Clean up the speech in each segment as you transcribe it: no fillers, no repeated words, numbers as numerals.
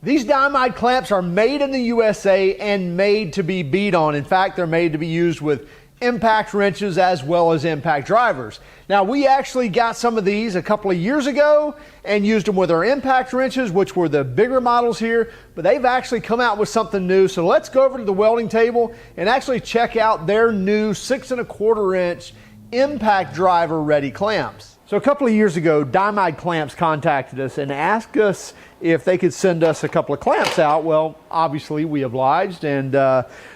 These Dimide clamps are made in the USA and made to be beat on. In fact, they're made to be used with impact wrenches as well as impact drivers. Now, we actually got some of these a couple of years ago and used them with our impact wrenches, which were the bigger models here, but they've actually come out with something new. So let's go over to the welding table and actually check out their new 6 1/4 inch impact driver ready clamps. So a couple of years ago, Dimide Clamps contacted us and asked us if they could send us a couple of clamps out. Well, obviously we obliged, and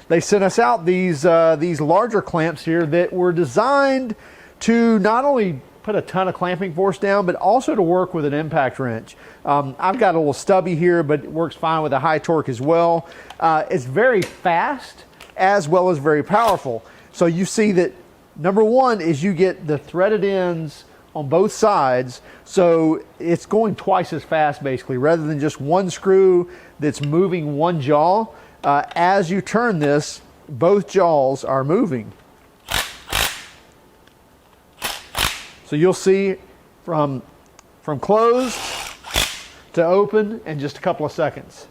they sent us out these larger clamps here that were designed to not only put a ton of clamping force down, but also to work with an impact wrench. I've got a little stubby here, but it works fine with a high torque as well. It's very fast as well as very powerful. So you see that number one is you get the threaded ends on both sides, so it's going twice as fast basically, rather than just one screw that's moving one jaw. As you turn this, both jaws are moving. So you'll see from closed to open in just a couple of seconds.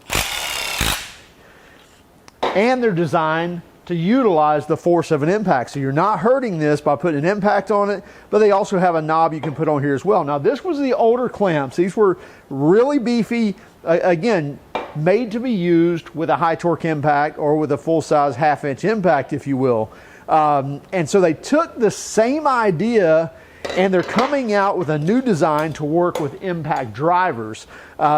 And they're designed to utilize the force of an impact. So you're not hurting this by putting an impact on it, but they also have a knob you can put on here as well. Now, this was the older clamps. These were really beefy, again, made to be used with a high torque impact or with a full-size 1/2 inch impact, if you will. And so they took the same idea and they're coming out with a new design to work with impact drivers.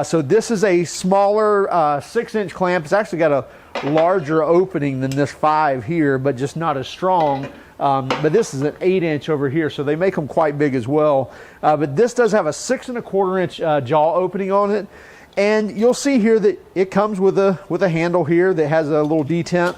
So this is a smaller 6-inch clamp. It's actually got a larger opening than this 5 here, but just not as strong. But this is an 8-inch over here, so they make them quite big as well. But this does have a 6 1/4 inch jaw opening on it. And you'll see here that it comes with a handle here that has a little detent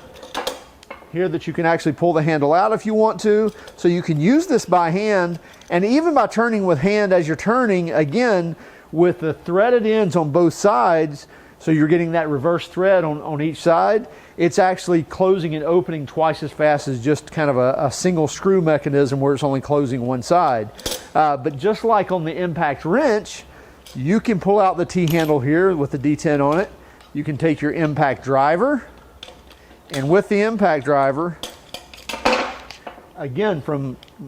here that you can actually pull the handle out if you want to. So you can use this by hand, and even by turning with hand as you're turning, again, with the threaded ends on both sides, so you're getting that reverse thread on each side, it's actually closing and opening twice as fast as just kind of a single screw mechanism where it's only closing one side. But just like on the impact wrench, you can pull out the T-handle here with the detent on it. You can take your impact driver, and with the impact driver, again,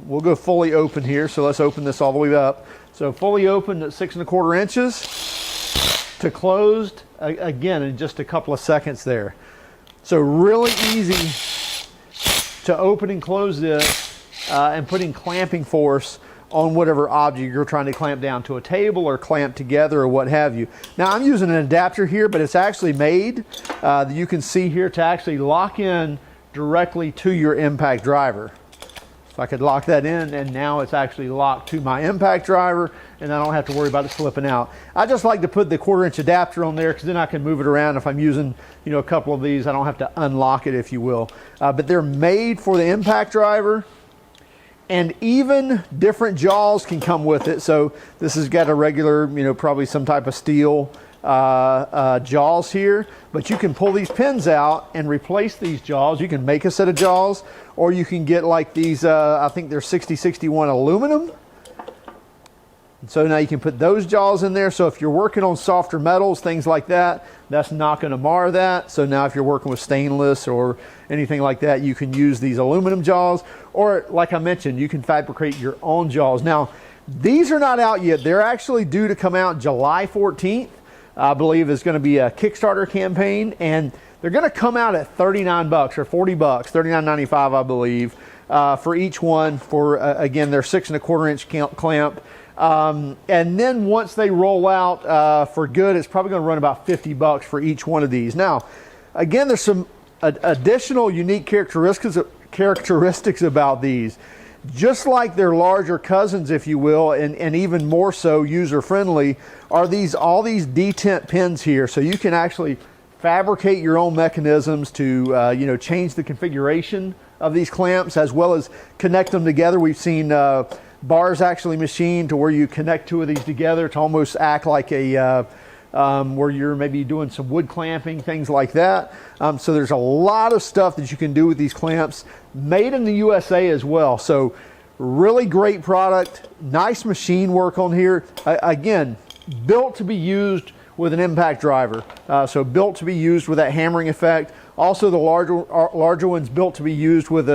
we'll go fully open here, so let's open this all the way up. So fully open at 6 1/4 inches to closed, again, in just a couple of seconds there. So really easy to open and close this and putting clamping force on whatever object you're trying to clamp down to, a table or clamp together or what have you. Now I'm using an adapter here, but it's actually made, you can see here, to actually lock in directly to your impact driver. So I could lock that in, and now it's actually locked to my impact driver, and I don't have to worry about it slipping out. I just like to put the 1/4 inch adapter on there because then I can move it around. If I'm using, a couple of these, I don't have to unlock it, if you will. But they're made for the impact driver. And even different jaws can come with it. So this has got a regular, probably some type of steel jaws here, but you can pull these pins out and replace these jaws. You can make a set of jaws, or you can get like these, I think they're 6061 aluminum. So now you can put those jaws in there. So if you're working on softer metals, things like that, that's not going to mar that. So now if you're working with stainless or anything like that, you can use these aluminum jaws. Or like I mentioned, you can fabricate your own jaws. Now, these are not out yet. They're actually due to come out July 14th. I believe is going to be a Kickstarter campaign. And they're going to come out at 39 bucks or 40 bucks, $39.95, I believe, for each one for, again, their 6 1/4 inch clamp. And then once they roll out for good, it's probably going to run about 50 bucks for each one of these. Now, again, there's some additional unique characteristics about these. Just like their larger cousins, if you will, and even more so user-friendly, are all these detent pins here. So you can actually fabricate your own mechanisms to change the configuration of these clamps as well as connect them together. We've seen bars actually machined to where you connect two of these together to almost act like a where you're maybe doing some wood clamping, things like that. So there's a lot of stuff that you can do with these clamps, made in the USA as well. So really great product, nice machine work on here. Again, built to be used with an impact driver. So built to be used with that hammering effect. Also the larger ones built to be used with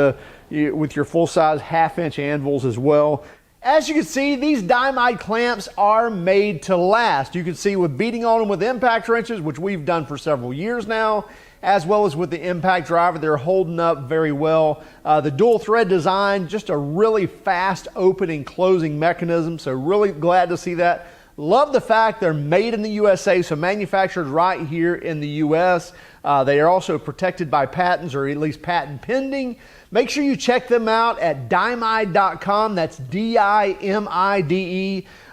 your full-size half-inch anvils as well. As you can see, these Dimide clamps are made to last. You can see with beating on them with impact wrenches, which we've done for several years now, as well as with the impact driver, they're holding up very well. The dual thread design, just a really fast opening closing mechanism, so really glad to see that. Love the fact they're made in the USA, so manufactured right here in the US. They are also protected by patents, or at least patent pending. Make sure you check them out at dimide.com. That's D-I-M-I-D-E.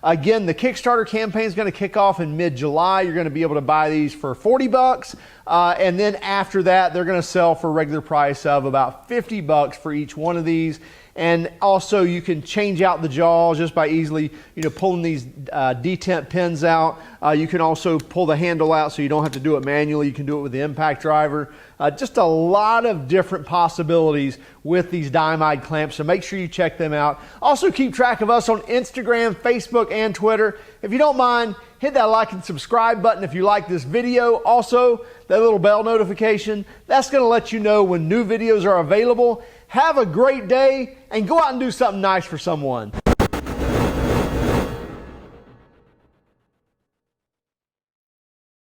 Again, the Kickstarter campaign is going to kick off in mid-July. You're going to be able to buy these for 40 bucks. And then after that, they're going to sell for a regular price of about 50 bucks for each one of these. And also you can change out the jaws just by easily, pulling these detent pins out. You can also pull the handle out so you don't have to do it manually. You can do it with the impact driver. Just a lot of different possibilities with these Dimide clamps, so make sure you check them out. Also keep track of us on Instagram, Facebook, and Twitter. If you don't mind, hit that like and subscribe button if you like this video. Also, that little bell notification, that's going to let you know when new videos are available. Have a great day and go out and do something nice for someone.